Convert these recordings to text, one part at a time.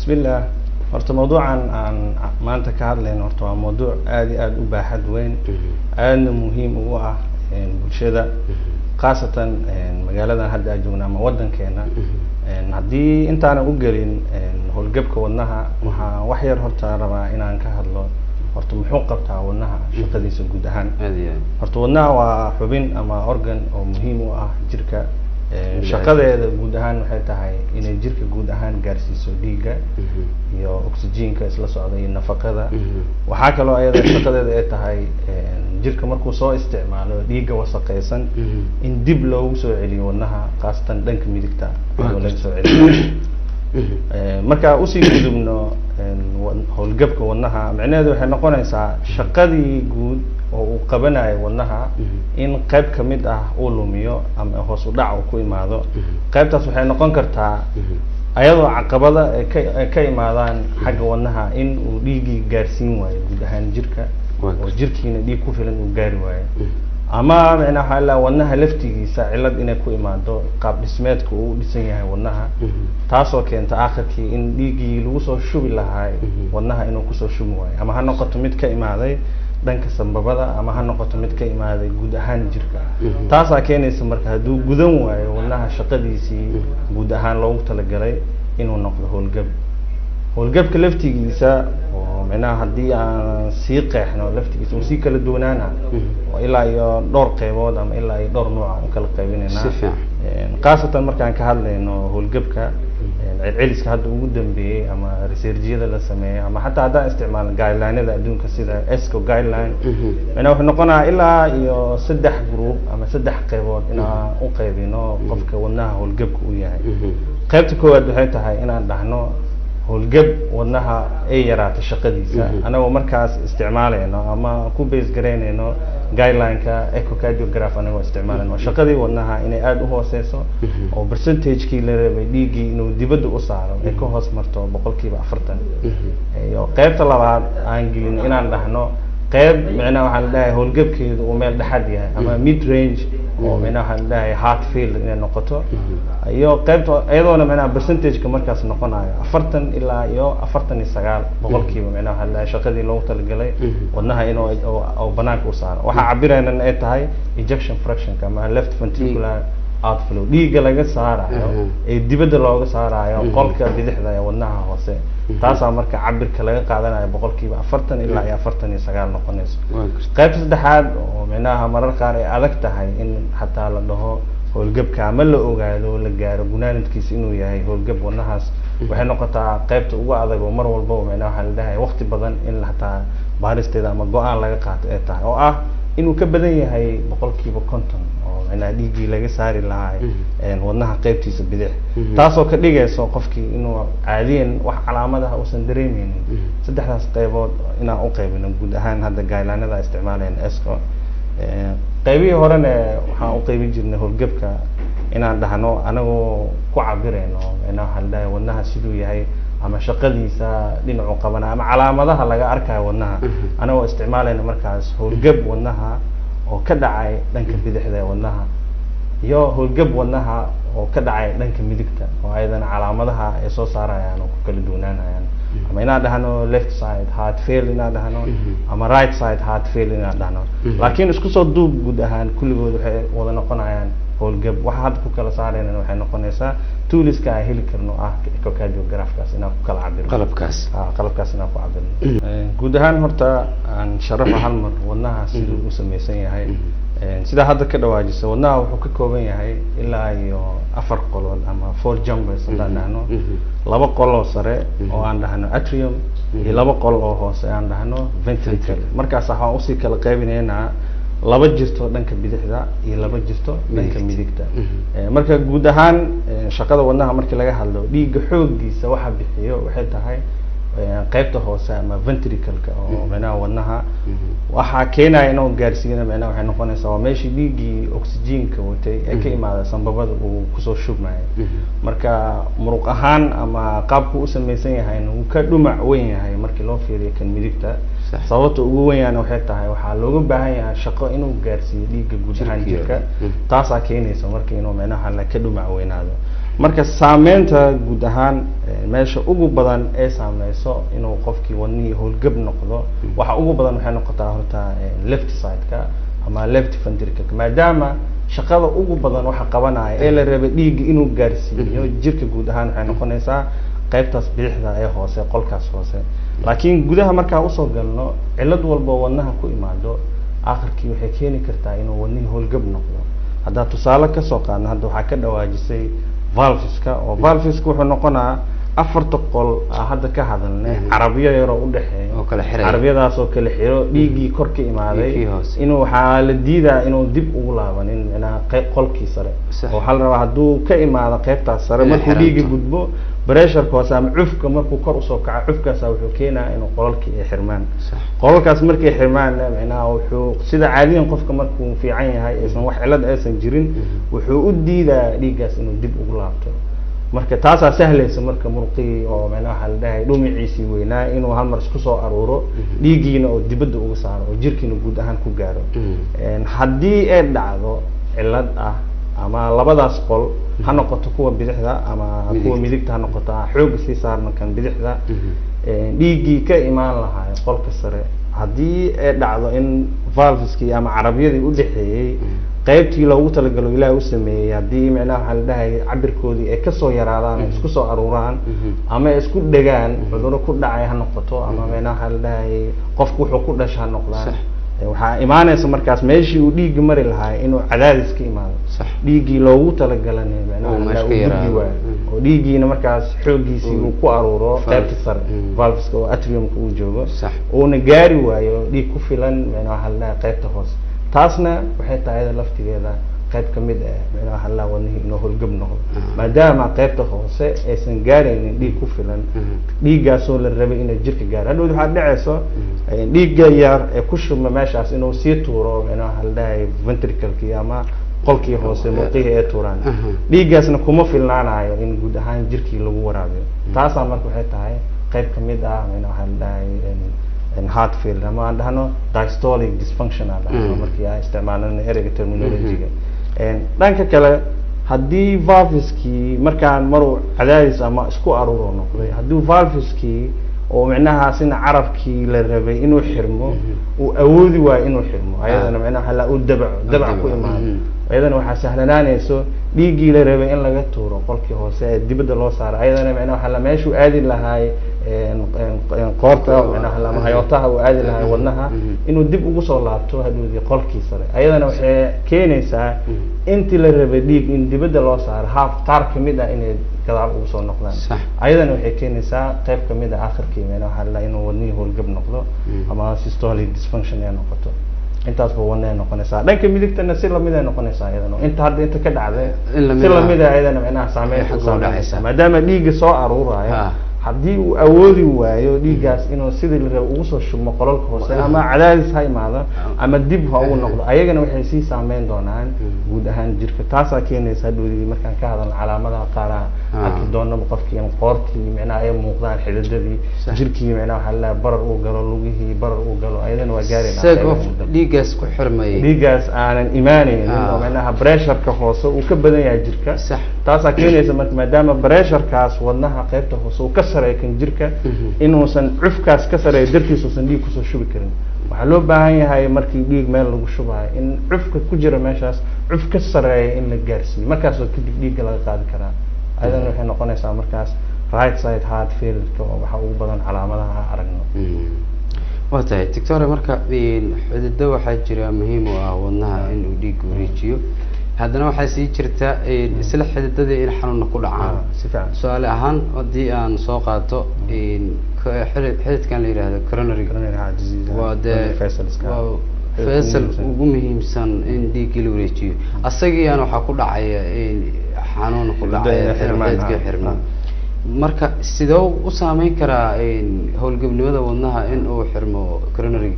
بسم الله. horta mawduucan aan maanta ka hadlayno horta waa mawduuc aad iyo aad u baaxad weyn aadna muhiim u ah bulshada khaasatan magaalada hadda aan joogno ama wadankeena haddii intaana u gelin howlgabka wadnaha waxaan wax yar horta rabaa inaan ka hadlo horta muxuu qabtaa wadnaha shaqadiisa guud ahaan. horta wadnaha waa xubin ama organ oo muhiim u ah jirka shaqadeeda guud ahaan waxay tahay inay jirka guud ahaan gaarsiiso dhiigga iyo oxygenka isla socda iyo nafaqada. waxaa kaloo ayada shaqadeeda ay tahay jirka markuu soo isticmaalo dhiigga wasaqaysan in dib loogu soo celiyo wadnaha khaasatan dhanka midigta oo laga soo celiyo. marka usii gudubno howlgabka wadnaha macnaheedu waxay noqonaysaa shaqadii guud oo uu qabanayo wadnaha in qayb ka mid ah uu lumiyo ama hoos u dhac uu ku imaado. qaybtaas waxay noqon kartaa ayadoo caqabada ay ka imaadaan xagga wadnaha in uu dhiiggii gaarsiin waayo guud ahaan jirka oo jirkiina dhiig ku filan uu gaari waayo, ama macnaha waxaa la wadnaha laftigiisa cilad inay ku imaado qaab dhismeedka uu dhisan yahay wadnaha, taasoo keenta aakhirkii in dhiiggii lagu soo shubi lahaa wadnaha inuu kusoo shubi waayo, ama ha noqoto mid ka imaaday dhanka sanbabada ama ha noqoto mid ka imaaday guud ahaan jirka. taasaa keenaysa marka hadduu gudan waayo wadnaha shaqadiisii guud ahaan loogu talagalay inuu noqdo howlgab. howlgabka laftigiisa oo macnaha haddii aan sii qeexno laftigiisa uu sii kala duwanaana ilaa iyo dhowr qaybood ama ilaa iyo dhowr nooc aan kala qaybinaynaa. khaasatan markaan ka hadlayno howlgabka celceliska hadda ugu dambeeyay ama researchiyada la sameeyay ama xataa haddaan isticmaalno guideline-ada adduunka sida ESCO guideline macnaha wuxuu noqonayaa ilaa iyo 3 group ama 3 qaybood inaan u qaybino qofka wadnaha howlgabka uu yahay. qaybta koowaad waxay tahay inaan dhahno howlgab wadnaha ay yaraato shaqadiisa anagoo markaas isticmaalayno ama ku base garaynayno guideline-ka echocardiograph anagoo isticmaalayno shaqadii wadnaha inay aad u hooseyso oo percentage-kii la rabay dhiiggii inuu dibadda u saaro ay ka hoos marto 40%. iyo qaybta labaad aan gelin inaan dhahno qayb macnaha waxaan leeyahay howlgabkeedu uu meel dhexaad yahay ama mid range oo macnaha waxaan leeyahay heart failure inay noqoto, iyo qaybta iyadoona macnaha percentage-ka markaas noqonayo 40 ilaa iyo 49% macnaha waxaan leeyahay shaqadii loogu talagalay wadnaha inuu oo banaanka u saaro. waxaa cabirayna ay tahay ejection fraction-ka ama left ventricular outflow dhiigga laga saarayo ee dibadda looga saarayo qolka bidixda ee wadnaha hoose. taasaa marka cabirka laga qaadanayo 40% ilaa iyo 49% noqonayso. qaybta saddexaad oo macnaha marar qaar ay adag tahay in xataa la dhaho howlgabka ama la ogaado la gaaro gunaanadkiisa inuu yahay howlgab wadnahaas waxay noqotaa qaybta ugu adag oo mar walba macnaha waxaa la dhahay waqti badan in xataa baaristeeda ama go-aan laga qaato ay tahay oo ah inuu ka badan yahay 50% oo macnaha dhiiggii laga saari lahaa wadnaha qaybtiisa bidix, taasoo ka dhigayso qofkii inuu caadiyan wax calaamadaha uusan dareemeynin. saddexdaas qaybood inaan u qaybino guud ahaan hadda guideline-ada isticmaalayna ESCO. qaybihii horena waxaan u qaybin jirnay howlgabka inaan dhahno anagoo ku cabirayno macnaha waxaa la dhahay wadnaha siduu yahay ama shaqadiisa dhinacu qabana ama calaamadaha laga arkayo wadnaha anagoo isticmaalayna markaas howlgab wadnaha oo ka dhacay dhanka bidixda ee wadnaha iyo howlgab wadnaha oo ka dhacay dhanka midigta oo ayadana calaamadaha ay soo saarayaan oo ku kala duwanaanayaan, ama inaan dhahno left side heart failure inaan dhahno ama right side heart failure inaan dhahno. laakiin isku soo duub guud ahaan kulligood waxay wada noqonayaan howlgab. waxa hadda ku kala saarayna waxay noqonaysaa tooliska aan heli karno ah echocardiograph-kaas inaan ku kala cabirno qalabkaas inaan ku cabirno. guud ahaan horta aan sharaxo hal mar wadnaha siduu u samaysan yahay. sida hadda ka dhawaajisa wadnaha wuxuu ka kooban yahay ilaa iyo 4 qolood ama 4 chambers haddaan dhahno 2 qol oo sare oo aan dhahno atrium iyo 2 qol oo hoose aan dhahno ventricle. markaas waxaan usii kala qaybinaynaa 2 jirto dhanka bidixda iyo 2 jirto dhanka midigta. marka guud ahaan shaqada wadnaha markii laga hadlo dhiigga xooggiisa waxa bixiyo waxay tahay qaybta hoose ama ventricle-ka oo macnaha wadnaha waxaa keenaya inuu gaarsiina macnaha waxay noqonaysaa waa meeshii dhiiggii oxygen-ka watay ee ka imaada sanbabada uu kusoo shubmayo. marka muruq ahaan ama qaabku u samaysan yahayna wuu ka dhumac weyn yahay markii loo fiiriyo kan midigta. sababta ugu weyn yaana waxay tahay waxaa looga baahan yahay shaqo inuu gaarsiiyo dhiigga guud ahaan jirka, taasaa keenaysa marka inuu macnaha la ka dhumac weynaado. marka saameynta guud ahaan meesha ugu badan ee saameyso inuu qofkii wadnihii howlgab noqdo waxa ugu badan waxay noqotaa horta left side-ka ama left ventricle maadaama shaqada ugu badan waxa qabanaya ee la rabay dhiigga inuu gaarsiiyo jirka guud ahaan waxay noqonaysaa qaybtaas bidixda ee hoose qolkaas hoose laakiin gudaha markaa usoo galno cilad walba wadnaha ku imaado aakhirkii waxay keeni kartaa inuu wadnihii howlgab noqdo haddaa tusaale kasoo qaadno hadda waxaa ka dhawaajisay valveska oo valveska wuxuu noqonaa afarta qol hadda ka hadalnay carabiyo yaroo u dhaxeeyo carabiyadaas oo kala xiro dhiiggii kor ka imaaday inuu waxaa la diidaa inuu dib ugu laabanin qolkii sare oo waxaa la rabaa hadduu ka imaado qaybtaas sare markuu dhiigga gudbo pressureka hoose ama cufka markuu kor usoo kaco cufkaasa wuxuu keenaa inuu qolalkii ay xirmaan qolalkaas markay xirmaanna macnaha wuxuu sida caadiyan qofka markuu fiican yahay aysan wax cilad aysan jirin wuxuu u diidaa dhiiggaas inuu dib ugu laabto marka taasaa sahlaysa marka murqii oo macnaha waxaa la dhahay dhumiciisii weynaa inuu hal mar isku soo aruuro dhiiggiina oo dibadda uga saaro oo jirkiina guud ahaan ku gaaro haddii ay dhacdo cilad ah ama labadaas qol ha noqoto kuwa bidixda ama kuwa midigta ha noqoto xoog sii saarno kan bidixda dhiiggii ka imaan lahaa qolka sare haddii ay dhacdo in valveskii ama carabiyadii u dhaxeeyey qaybtii loogu talagalo ilaahay u sameeyey haddii macnaha waxaa la dhahay cabirkoodii ay kasoo yaraadaan isku soo aruuraan ama ay isku dhegaan cudurro ku dhacay ha noqoto ama macnaha waxaa la dhahay qofku wuxuu ku dhasha ha noqdaan waxaa imaanaysa markaas meeshii uu dhiigga mari lahaa inuu cadaadis ka imaado dhiiggii loogu talagalana macnaha oo dhiiggiina markaas xooggiisii uu ku aruuro qaybta sare valveska oo atriumka uu joogo uuna gaari waayo dhiig ku filan macnaha waxaa la dhahay qaybta hoose taasna waxay tahay iyada laftigeeda qayb ka mid ah macnaha waxaa la wadnihii inuu howlgab noqdo maadaama qaybta hoose aysan gaaraynin dhiig ku filan dhiiggaasoo la rabay inay jirka gaaro hadhowd waxaa dhacayso dhiigga yar ee ku shubma meeshaas inuu sii tuuro macnaha waxaa la dhahay ventricalkii ama qolkii hoose murqihii ee tuuraan dhiiggaasna kuma filnaanayo in guud ahaan jirkii lagu waraabiyo taasaa marka waxay tahay qayb ka mid ah macnaha waxaa la dhahay heart failure ama aan dhahno diastolic dysfunction aan dhahno markii aan isticmaalno ereyga terminology-ga dhanka kale haddii valveskii markaan maruu cadaadis ama isku aruuro noqday haddii valveskii oo macnaha sina carabkii la rabay inuu xirmo uu awoodi waayo inuu xirmo ayadana macnaha waxaa uu dabac ku imaado ayadana waxaa sahlanaanayso dhiiggii la rabay in laga tuuro qolkii hoose ee dibadda loo saaro ayadana macnaha waxaa la meeshuu aadi lahaay qoorta macnaha lama hayootaha uu aadi lahaay wadnaha inuu dib ugu soo laabto hadhoodii qolkii sare ayadana waxay keenaysaa intii la rabay dhiig in dibadda loo saaro qaar kamid ah inay gadaal ugu soo noqdaan ayadana waxay keenaysaa qayb kamid ah akhirkii macnaha waxaa la inuu wadnihii howlgab noqdo ama systolic dysfunction ay noqoto intaas ba wadnaha noqonaysaa dhanka midigtana si lamid ay noqonaysaa iyadana inta hadda inta ka dhacday si lamid ah iyadana macnaha saameyn ku saameynaysa maadaama dhiigga soo aruurayo haddii uu awoodi waayo dhiiggaas inuu sidii la rabo ugu soo shubmo qolalka hoose ama cadaadis ha imaado ama dib ha ugu noqdo ayagana waxay sii saameyn doonaan guud ahaan jirka taasaa keenaysa hadhoodii markaan ka hadalno calaamadaha qaar arki doonaba qofkii in qoortii macnaha ay muuqdaan xididadii jirkii macnaha waxaa la barar uu galo lugihii barar uu galo ayadana waa gaarayna dhiiggaas ku xirmay dhiiggaas aanan imaanaynin oo macnaha pressureka hoose uu ka badan yahay jirka taasaa keenaysa marka maadaama pressurekaas wadnaha qaybta hoose uu ka sareeyo kan jirka inuusan cufkaas ka sareeyo dartiisa uusan dhiig kusoo shubi karin waxaa loo baahan yahay markii dhiig meel lagu shubayo in cufka ku jira meeshaas cuf ka sareeya in la gaarsiiyo markaasoo kadib dhiigga laga qaadi karaa ayadana waxay noqonaysaa markaas right side heart failure oo waxa ugu badan calaamadaha aragno waa tahay doctor marka xidido waxaa jira muhiim u ah wadnaha inuu dhiig wareejiyo haddana waxaa sii jirta isla xididada in xanuuna ku dhacaan su-aale ahaan haddii aan soo qaato xididkan la yidhaahdo coronary waa dee faysal ugu muhiimsan in dhiiggii la wareejiyo asagiiaan waxaa ku dhacaya xanuun ku dhacaya xididka xirma marka sidoo u saameyn karaa howlgabnimada wadnaha in uu xirmo coronary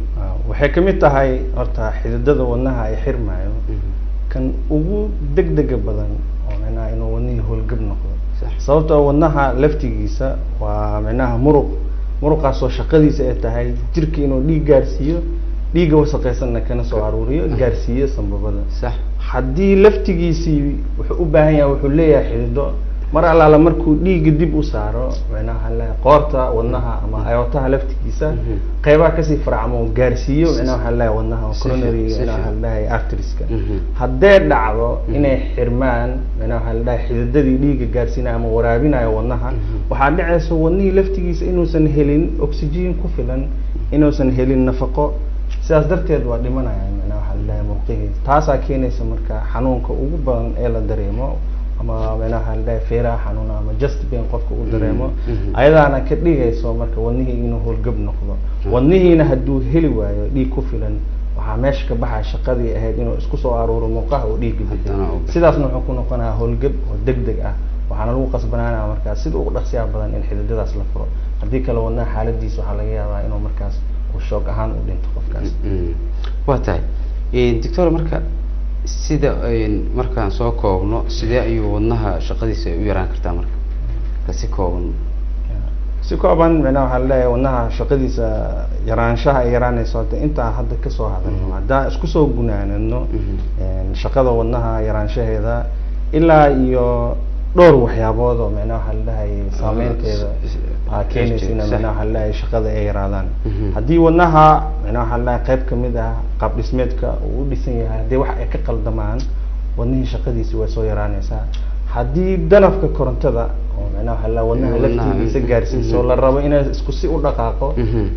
waxay kamid tahay horta xididada wadnaha ay xirmayo kan ugu degdega badan oo macnaha inuu wadnihii howlgab noqdo sababtoo wadnaha laftigiisa waa macnaha muruqaasoo shaqadiisa ay tahay jirka inuu dhiig gaarsiiyo dhiigga wasaqaysanna kana soo aruuriyo gaarsiiyo sanbabada haddii laftigiisii wuxuu u baahan yahay wuxuu leeyahay xidido mar allaala markuu dhiigga dib u saaro macnaha la qoorta wadnaha ama aortaha laftigiisa qaybaha kasii farcamo gaarsiiyo macnaha la wadnaha coronary macnaha la arterieska haddee dhacdo inay xirmaan macnaha la xididadii dhiigga gaarsiinaya ama waraabinayo wadnaha waxaa dhacaysa wadnihii laftigiisa inuusan helin oxygen ku filan inuusan helin nafaqo sidaas darteed waa dhimanaya macnaha la murqihiisa taasaa keenaysa marka xanuunka ugu badan ee la dareemo ama macnaha la feeraha xanuuna ama just pain qofka uu dareemo ayadaana ka dhigayso marka wadnihii inuu howlgab noqdo wadnihiina hadduu heli waayo dhiig ku filan waxaa meesha ka baxaya shaqadii ahayd inuu isku soo aruuro murqaha oo dhiigga bixiyo sidaasna wuxuu ku noqonayaa howlgab oo degdeg ah waxaana lagu qasbanaanaya markaas sida ugu dhaqsiyaha badan in xididadaas la furo haddii kale wadnaha xaaladiisa waxaa laga yaabaa inuu markaas uu shoog ahaan u dhinto qofkaas waa tahay doctor marka sida markaan soo koobno sidee ayuu wadnaha shaqadiisa u yaraan kartaa marka kasi kooban si kooban macnaha waxaa leeyahay wadnaha shaqadiisa yaraanshaha ay yaraanayso hadda intaa hadda kasoo hadalno haddaan isku soo gunaanadno shaqada wadnaha yaraanshaheeda ilaa iyo dhowr waxyaabood oo macnaha waxaa leeyahay saameynteeda keenaysa in macnaha waxaa leeyahay shaqada ay yaraadaan haddii wadnaha macnaha waxaa leeyahay qayb kamid ah qaab dhismeedka uu u dhisan yahay haddii wax ay ka qaldamaan wadnihii shaqadiisi way soo yaraanaysaa haddii danafka korontada oo macnaha waxaa leeyahay wadnaha laftigiisa gaarsiiso la rabo inay isku si u dhaqaaqo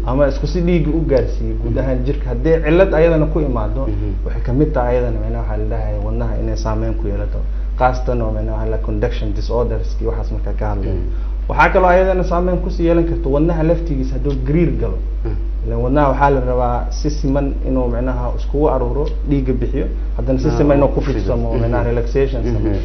ama isku si dhiigga u gaarsiiyo guud ahaan jirka haddii cillad ayadana ku imaado waxay kamid tahay ayadana macnaha waxaa leeyahay wadnaha inay saameyn ku yeelato qaasatan oo macnaha waxaa leeyahay conduction disorders iyo waxaas markaa ka hadlayo waxaa kaloo ayadana saameyn kusii yeelan karto wadnaha laftigiisa hadduu gariir galo ilan wadnaha waxaa la rabaa si siman inuu macnaha iskugu aruuro dhiigga bixiyo haddana si siman inuu ku fidsamo macnaha relaxation sameeyo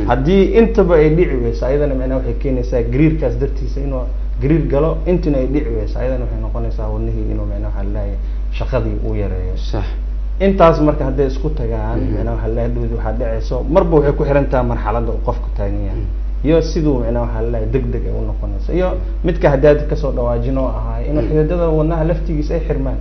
haddii intaba ay dhici weyso ayadana macnaha waxay keenaysaa gariirkaas dartiisa inuu gariir galo intina ay dhici weyso ayadana waxay noqonaysaa wadnihii inuu macnaha waxaa leeyahay shaqadii uu yareeyo sax intaas marka hadday isku tagaan macnaha waxaa leeyahay dhowdi waxaa dhacayso marba waxay ku xiran tahay marxaladda uu qofku taagan yahay iyo siduu macnaha waxaa leeyahay degdeg ay u noqonayso iyo midka haddaad kasoo dhawaajin oo ahaay inuu xididada wadnaha laftigiisa ay xirmaan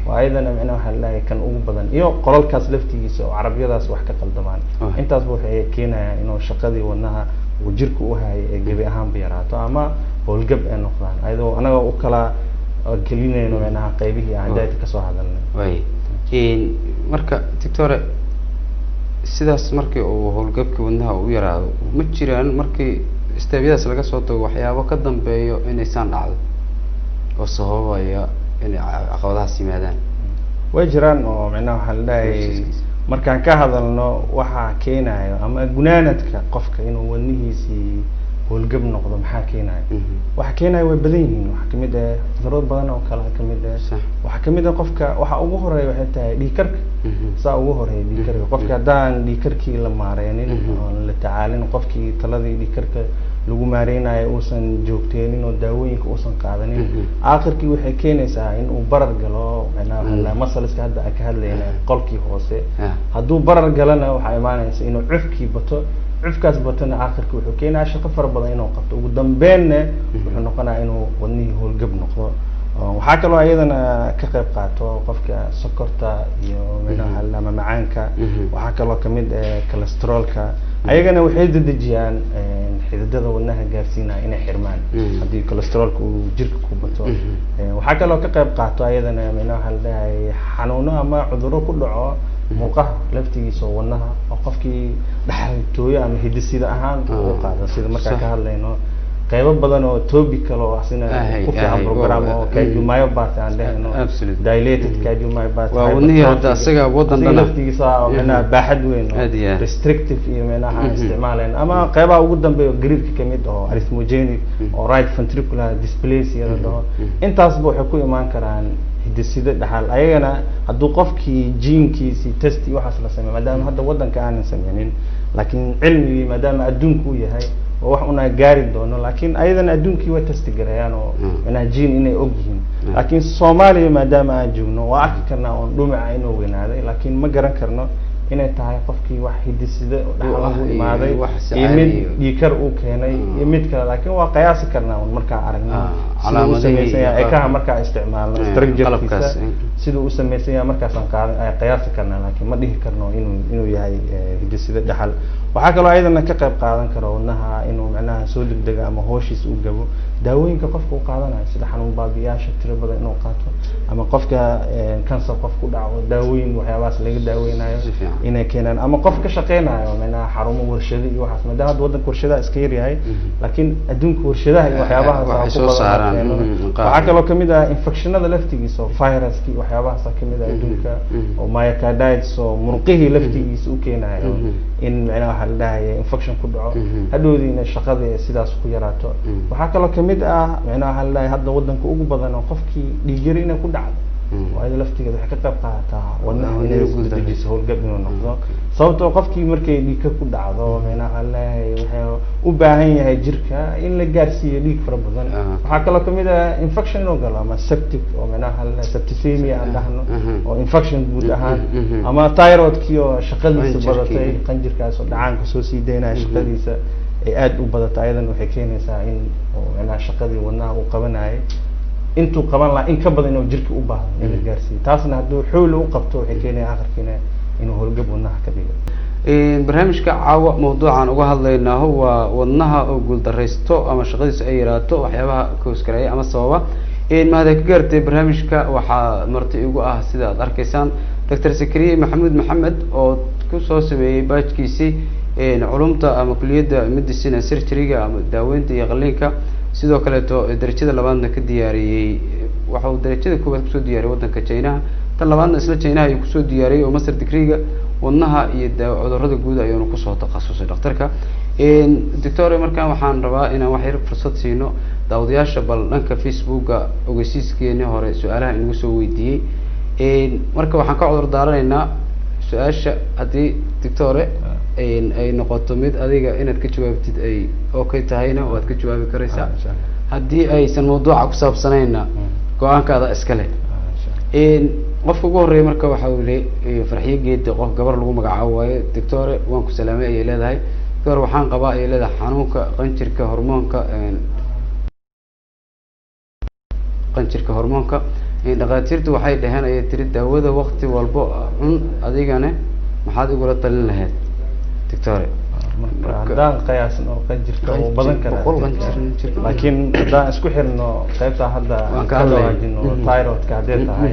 waa ayadana macnaha waxaa leeyahay kan ugu badan iyo qolalkaas laftigiisa oo carabyadaas wax ka qaldamaan intaasba waxay keenayaan inuu shaqadii wadnaha uu jirka u hayay ee gebi ahaanba yaraato ama howlgab ay noqdaan ayadoo anaga u kala gelinayno macnaha qaybihii aan haddaad kasoo hadalnay marka doctore sidaas markii uu howlgabka wadnaha u yaraado ma jiraan markii istaabiyadaas laga soo tago waxyaabo ka dambeeyo inaysaan dhacdo oo sababaya inay caqabadahaas yimaadaan way jiraan oo macnaha waxaa la leeyahay markaan ka hadalno waxaa keenayo ama gunaanadka qofka inuu wadnihiisii howlgab noqdo maxaa keenayo waxa keenayo way badan yihiin waxaa kamid ah cudurro badan oo kale kamid ah waxaa kamid ah qofka waxa ugu horeeya waxay tahay dhiigkarka saa ugu horeeya dhiigkarka qofka haddaan dhiigkarkii la maareynin oo la tacaalin qofkii taladii dhiigkarka lagu maareynayo uusan joogteenin oo daawooyinka uusan qaadanin aakhirkii waxay keenaysaa in uu barar galo macnaha muscleska hadda aan ka hadlayna qolkii hoose hadduu barar galana waxaa imaanaysa inuu cufkii bato cufkaas batana aakhirka wuxuu keenayaa shaqo fara badan inuu qabto ugu dambeynna wuxuu noqonayaa inuu wadnihii howlgab noqdo waxaa kaloo ayadana ka qayb qaato qofka sokorta iyo macnaha ama macaanka waxaa kaloo kamid ah cholesterolka ayagana waxay dedejiyaan xididada wadnaha gaarsiinaya inay xirmaan haddii cholesterolka uu jirka ku bato waxaa kaloo ka qayb qaato ayadana macnaha waxaa la dhahay xanuuno ama cudurro ku dhaco murqaha laftigiisa oo wadnaha oo qofkii dhaxaltooyo ama hidisida ahaan u qaado sida markaan ka hadlayno qaybo badan oo topical oo asina ku fiican program oo cardiomyopathy aan dhahayno dilated cardiomyopathy waa wadnihii hadda asaga wadan dhan laftigiisa oo macnaha baaxad weyn oo restrictive iyo macnaha isticmaaleen ama qaybaha ugu dambeeya gariirka kamid oo arrhythmogenic oo right ventricular dysplasia la dhaho intaasba waxay ku imaan karaan hidisida dhaxal ayagana hadduu qofkii jiinkiisii test iyo waxaas la sameeyo maadaama hadda wadanka aanan sameynin laakiin cilmigii maadaama adduunku uu yahay oo wax una gaari doono laakiin ayadana adduunkii way testi gareeyaan oo macnaha jiin inay og yihiin laakiin Soomaaliya maadaama aan joogno waa arki karnaa oo dhumaca inuu weynaaday laakiin ma garan karno inay tahay qofkii wax hidisida dhaxal ugu imaaday iyo mid dhiikar uu keenay iyo mid kale laakiin waa qiyaasi karnaa markaa aragno calaamadihii ay ka markaa isticmaalno structure-kiisa siduu u samaysan yahay markaasaan qiyaasi karnaa laakiin ma dhihi karno inuu yahay hidisida dhaxal waxaa kaloo ayadana ka qayb qaadan karo wadnaha inuu macnaha soo degdega ama hooshiisa u gabo daawooyinka qofka uu qaadanayo sida xanuun baabiyaasha tiro badan inuu qaato ama qofka kansar qof ku dhaco daawooyin waxyaabahaas laga daaweynayo inay keenaan ama qof ka shaqeynayo macnaha xarumo warshado iyo waxaas maadaama hadda waddanka warshadaha iska yaryahay laakiin adduunka warshadaha iyo waxyaabahaas ku badan waxaa kaloo kamid ah infectionada laftigiisa oo viruska iyo waxyaabahaas kamid ah adduunka oo myocarditis oo murqihii laftigiisa u keenayo in macnaha waxa la dhahayo infection ku dhaco hadhowdiina shaqada sidaas ku yaraato waxaa kaloo kamid ah macnaha waxa la dhahayo hadda waddanka ugu badan oo qofkii dhiig yari inay ku dhacdo waayo laftigeeda waxay ka qayb qaadataa wadnaha inay isku dejiso howlgab inuu noqdo sababtoo qofkii markay dhiigka ku dhacdo macnaha waxa la dhahayo waxay u baahan yahay jirka in la gaarsiiyo dhiig fara badan waxaa kaloo kamid ah infection inuu galo ama septic oo macnaha waxa la dhahayo septicemia aan dhahno oo infection guud ahaan ama thyroidkii oo shaqadiisa badatay qanjirkaas oo dhacaanka soo sii daynaya shaqadiisa ay aad u badato ayadan waxay keenaysaa in macnaha shaqadii wadnaha uu qabanayay intuu qaban lahaa in ka badan inuu jirka u baahdo in la gaarsiiyo taasna hadduu xooli u qabto waxay keenaya akharkiina inuu howlgab wadnaha ka dhigo barnaamijka caawa mawduucan uga hadlaynaaho waa wadnaha oo guuldaraysto ama shaqadiisa ay yaraato waxyaabaha kahoskareeya ama sababa mahada ka gaartay barnaamijka waxaa marti igu ah sida aad arkaysaan doctor Zakariya Maxamuud Maxamed oo kusoo sameeyey baajkiisii culumta ama kuliyadda medicine and surgery-ga ama daaweynta iyo qalliinka sidoo kaleeto darajada labaadna ka diyaariyey waxa uu darajada koowaad kusoo diyaariyey waddanka China tan labaadna isla China ayuu kusoo diyaariyey oo master degree-ga wadnaha iyo cudurrada guud ayuu kusoo takhasusay dhakhtarka doctor markaan waxaan rabaa inaan wax yar fursad siino daawadayaasha bal dhanka Facebook-ga ogeysiiskeena hore su'aalaha inagu soo weydiiyey marka waxaan ka cudur daaranaynaa su-aasha haddii doctor ay noqoto mid adiga inaad ka jawaabtid ay okay tahayna waad ka jawaabi karaysaa haddii aysan mawduuca ku saabsanayna go-aankaada iska leh qofka ugu horreeya marka waxa uu leeyahay Farxiye Geedi qof gabar lagu magacaabo waaye doctor waan ku salaamay ayay leedahay doctor waxaan qabaa ayay leedahay xanuunka qanjirka hormoonka dhaqaatiirtu waxay dhaheen ayay tiri daawada waqti walba cun adigana maxaad igula talin lahayd doctor haddaan qiyaasno qanjirka uu badan karaa laakiin haddaan isku xirno qaybta hadda ka dawaajino thyroidka haddii tahay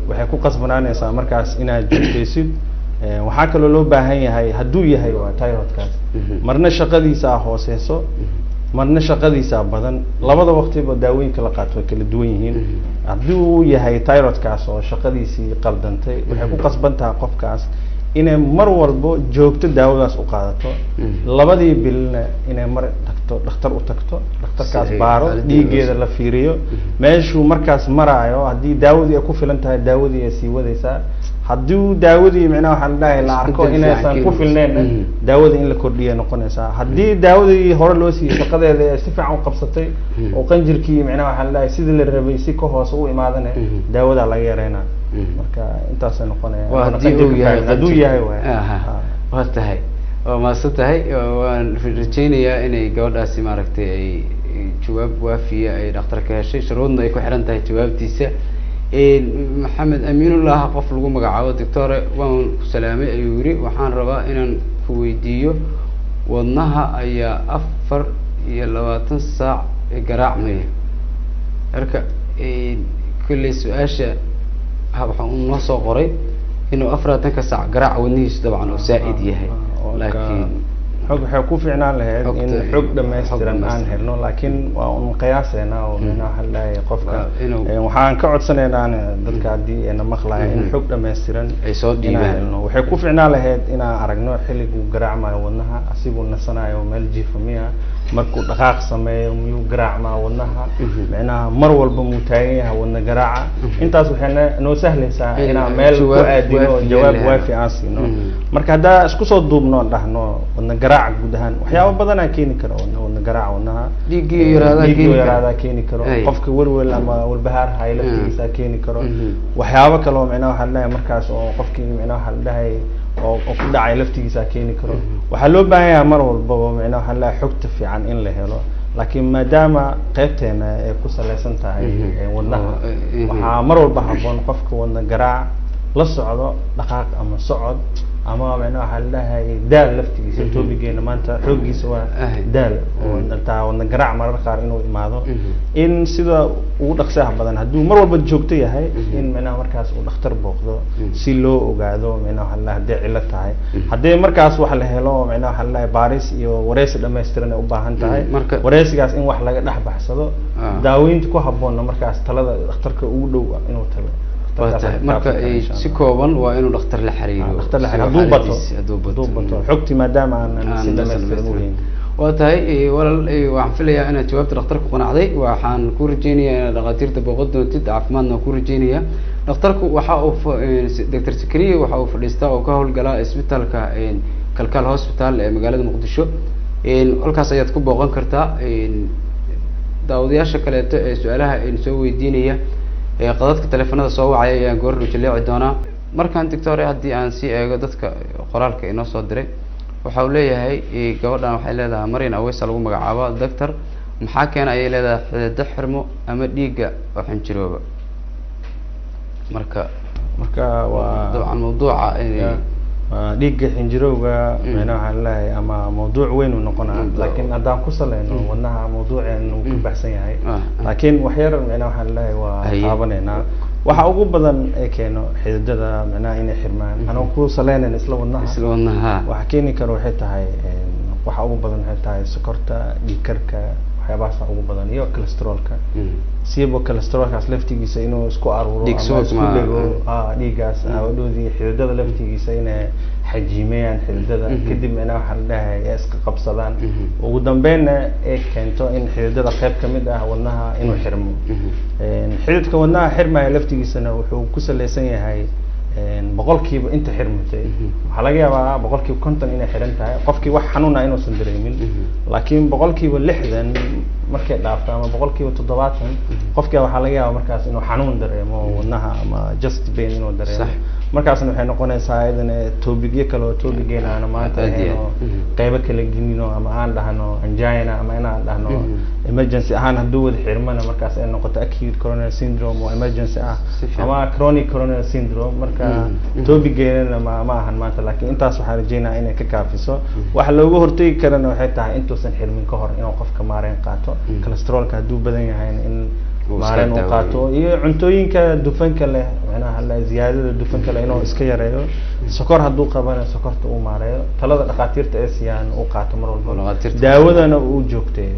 waxay ku qasbanaanaysaa markaas inaad joogtaysid waxaa kaloo loo baahan yahay hadduu yahay waa thyroidkaas marna shaqadiisa hooseyso marna shaqadiisa badan labada waqtiba daawooyinka la qaato way kala duwan yihiin haddii uu yahay thyroidkaas oo shaqadiisii qaldantay waxay ku qasbantahay qofkaas inay mar walbo joogto daawadaas u qaadato labadii bilna inay mar tagto dhakhtar u tagto dhakhtarkaas baaro dhiigeeda la fiiriyo meeshuu markaas maraayo haddii daawadii ay ku filan tahay daawadii ay sii wadaysaa haddii daawadii macnaha waxa la dhahay la arko inaysan ku filnayn daawada in la kordhiyo noqonaysaa haddii daawadii hore loo siiyay shaqadeeda ay si fiican u qabsatay oo qanjirkii macnaha waxa la dhahay sidii la rabay si ka hoos u imaadana daawada laga yareynaa marka intaas ay noqonayaan hadduu yahay waa tahay waa maasan tahay waan rajaynayaa inay gabadhaasi maaragtay ay jawaab waafiya ay dhakhtarka heshay shuruudna ay ku xiran tahay jawaabtiisa maxamed amiinullah qof lagu magacaabo doctor waan ku salaamay ayuu yiri waxaan rabaa inaan ku weydiiyo wadnaha ayaa 24 saac garaacmaya marka kulli su-aasha waxaan noo soo qoray inuu 24 saac garaac wadnihiisu dabcan oo saa'id yahay laakiin xog waxay ku fiicnaan lahayd in xog dhammaystiran aan helno laakiin waa un qiyaaseena oo waxa la leeyahay qofka waxaan ka codsanaynaa dadka haddii ayna maqlaayeen in xog dhammaystiran ay soo dhiibaan waxay ku fiicnaan lahayd inaan aragno xilligu garaacmayo wadnaha asigoo nasanayo meel jiifamiya markuu dhaqaaq sameeyo miyuu garaacmaa wadnaha macnaha mar walba muu taagan yahay wadna garaaca intaas waxay noo sahlaysaa inaan meel ku aadino jawaab waafi aan siino marka haddaa isku soo duubno dhahno wadna garaaca guud ahaan waxyaabo badan aan keeni karo wadna garaaca wadnaha dhiigii yaraada keeni karo qofka welwel ama walbahaar hay laftiisa keeni karo waxyaabo kale oo macnaha waxa la dhahay markaas oo qofkii macnaha waxa la dhahay oo ku dhacay laftigiisa keeni karo waxaa loo baahan yahay mar walba macnaha waxa la xogta fiican in la helo laakiin maadaama qaybteena ay ku saleysan tahay wadnaha waxaa mar walba habboon qofka wadna garaac la socdo dhaqaaq ama socod ama macnaha waxa la dhahay daal laftigiisa toobigeena maanta xoogiisa waa daal oo inta wadna garaac marar qaar inuu imaado in sida ugu dhaqsaha badan hadduu mar walba joogto yahay in macnaha markaas uu dhakhtar booqdo si loo ogaado macnaha waxa la dhahay cilad tahay haddii markaas wax la helo macnaha waxa la dhahay baaris iyo wareysi dhameystiran ay u baahan tahay wareysigaas in wax laga dhex baxsado daaweynta ku habboon markaas talada dhakhtarka ugu dhow inuu tago marka si kooban waa inuu dhakhtar la xiriiro hadduu bato xogti maadaama aan si dhameystiran u hayn waa tahay walaal waxaan filayaa inaad jawaabta dhakhtarka qanacday waxaan ku rajeynayaa inaad dhakhaatiirta booqan doontid caafimaadna ku rajeynayaa dhakhtarku waxa uu Dr. Zakariya waxa uu fadhiistaa oo ka howlgala isbitaalka Kalkaal Hospital ee magaalada Muqdisho halkaas ayaad ku booqan kartaa daawadayaasha kaleeto ee su'aalaha ay soo weydiinaya qadadka telefoonada soo wacay ayaan goor jaleeci doonaa markaan doctor haddii aan sii eego dadka qoraalka inoo soo diray waxa uu leeyahay gabadhan waxay leedahay Mariin Aweys lagu magacaabo doctor maxaa keena ay leedahay xidido xirmo ama dhiigga oo xinjirooba marka waa dabcan mawduuca dhiigga xinjirowga macnaha waxa la leeyahay ama mawduuc weyn uu noqonaa laakiin haddaan ku saleyno wadnaha mawduuceen uu ka baxsan yahay laakiin wax yar macnaha waxa la leeyahay waa taabaneynaa waxa ugu badan ee keeno xididada macnaha inay xirmaan anoo ku saleynayna isla wadnaha waxa keeni karo waxay tahay waxa ugu badan waxay tahay sokorta dhiig karka waxyaabahaas ugu badan iyo cholesterolka siibo cholesterolkaas laftigiisa inuu isku aruuro ama isku dhego dhiigaas awadhoodii xididada laftigiisa inay xajiimeyaan xididada kadib macnaha waxa la dhahay ay iska qabsadaan ugu dambeynna ay keento in xididada qayb ka mid ah wadnaha inuu xirmo xididka wadnaha xirmaya laftigiisana wuxuu ku saleysan yahay boqolkiiba inta xirmatay waxaa laga yaabaa boqolkiiba 50 inay xiran tahay qofkii wax xanuuna inuusan dareemin laakiin boqolkiiba 60 markay dhaafto ama boqolkiiba 70 qofkii waxaa laga yaabaa markaas inuu xanuun dareemo wadnaha ama just pain inuu dareemo markaasna waxay noqonaysaa idan toobigyo kale oo toobigeena aan maanta qaybo kala gelino ama aan dhahno angina ama inaan dhahno emergency ahaan hadduu wada xirmana markaas ay noqoto acute coronary syndrome oo emergency ah ama chronic coronary syndrome marka toobigeena ma ahan maanta laakiin intaas waxaan rajeynayaa inay ka kaafiso waxa looga hortagi karana waxay tahay intuusan xirmin ka hor inuu qofka maareen qaato cholesterolka hadduu badan yahay in maareen uu qaato iyo cuntooyinka dufanka leh macnaha la ziyaadada dufanka leh inuu iska yareeyo sokor hadduu qabana sokorta uu maareeyo talada dhakhaatiirta ee siiyaan uu qaato mar walba daawadana uu joogteeyo